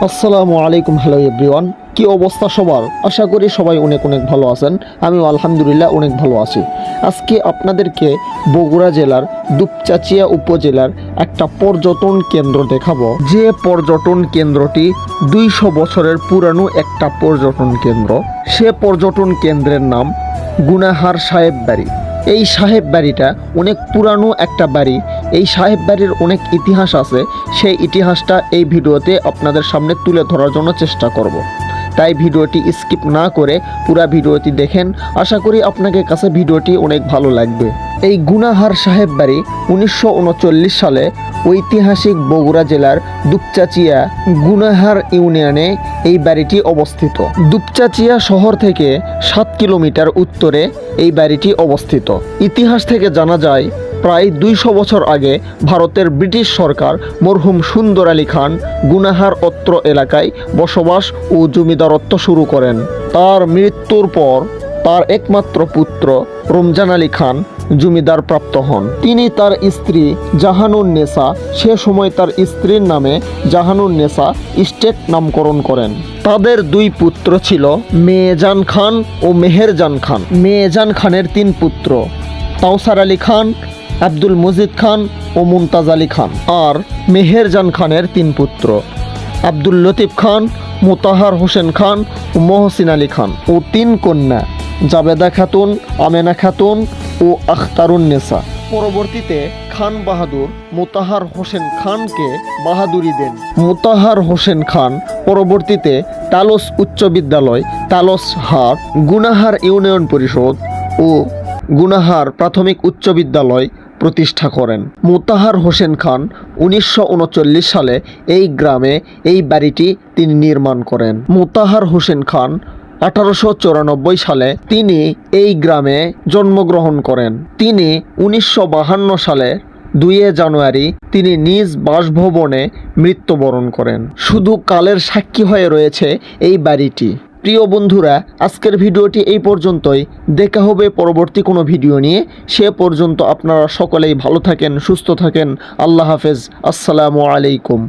আসসালামু আলাইকুম। Hello everyone, কি অবস্থা সবার? আশা করি সবাই অনেক অনেক ভালো আছেন। আমিও আলহামদুলিল্লাহ অনেক ভালো আছি। আজকে আপনাদেরকে বগুড়া জেলার দুপচাচিয়া উপজেলার একটা পর্যটন কেন্দ্র দেখাবো, যে পর্যটন কেন্দ্রটি 200 বছরের পুরানো একটা পর্যটন কেন্দ্র। সে পর্যটন কেন্দ্রের নাম গুনাহার সাহেব বাড়ি। এই সাহেব বাড়িটা অনেক পুরানো একটা বাড়ি। এই সাহেব বাড়ির অনেক ইতিহাস আছে। সেই ইতিহাসটা এই ভিডিওতে আপনাদের সামনে তুলে ধরার জন্য চেষ্টা করব। তাই ভিডিওটি স্কিপ না করে পুরা ভিডিওটি দেখেন। আশা করি আপনাদের কাছে ভিডিওটি অনেক ভালো লাগবে। এই গুনাহার সাহেব বাড়ি 1939 সালে ঐতিহাসিক বগুড়া জেলার দুপচাচিয়া গুনাহার ইউনিয়নে এই বাড়িটি অবস্থিত। দুপচাচিয়া শহর থেকে 7 কিলোমিটার উত্তরে এই বাড়িটি অবস্থিত। ইতিহাস থেকে জানা যায়, প্রায় 200 বছর আগে ভারতের ব্রিটিশ সরকার মরহুম সুন্দর আলী খান গুনাহার অত্র এলাকায় বসবাস ও জমিদারত্ব শুরু করেন। তার মৃত্যুর পর তার একমাত্র পুত্র রমজান আলী খান জমিদার প্রাপ্ত হন। তিনি তার স্ত্রী জাহানুন্নেসা, সে সময় তার স্ত্রীর নামে জাহানুন্নেসা স্টেট নামকরণ করেন। তাদের 2 পুত্র ছিল, মেয়েজান খান ও মেহেরজান খান। মেয়েজান খানের 3 পুত্র, তাওসার আলী খান, আব্দুল মজিদ খান ও মুমতাজ আলী খান। আর মেহেরজান খানের 3 পুত্র, আব্দুল লতিফ খান, মোতাহার হোসেন খান ও মহসিন আলী খান। ও 3 কন্যা, জাবেদা খাতুন, আমেনা খাতুন ও আখতারুন্নেসা। পরবর্তীতে খান বাহাদুর মোতাহার হোসেন খানকে বাহাদুরি দেন। মোতাহার হোসেন খান পরবর্তীতে তালস উচ্চ বিদ্যালয়, তালস হাট, গুনাহার ইউনিয়ন পরিষদ ও গুনাহার প্রাথমিক উচ্চ বিদ্যালয় প্রতিষ্ঠা করেন। মোতাহার হোসেন খান 1939 সালে এই গ্রামে এই বাড়িটি তিনি নির্মাণ করেন। মোতাহার হোসেন খান 1894 সালে তিনি এই গ্রামে জন্মগ্রহণ করেন। তিনি 1952 সালে 2 জানুয়ারি তিনি নিজ বাসভবনে মৃত্যুবরণ করেন। শুধু কালের সাক্ষী হয়ে রয়েছে এই বাড়িটি। প্রিয় বন্ধুরা, আজকের ভিডিওটি এই পর্যন্তই। দেখা হবে পরবর্তী কোনো ভিডিও নিয়ে। সে পর্যন্ত আপনারা সকলেই ভালো থাকেন, সুস্থ থাকেন। আল্লাহ হাফেজ। আসসালামু আলাইকুম।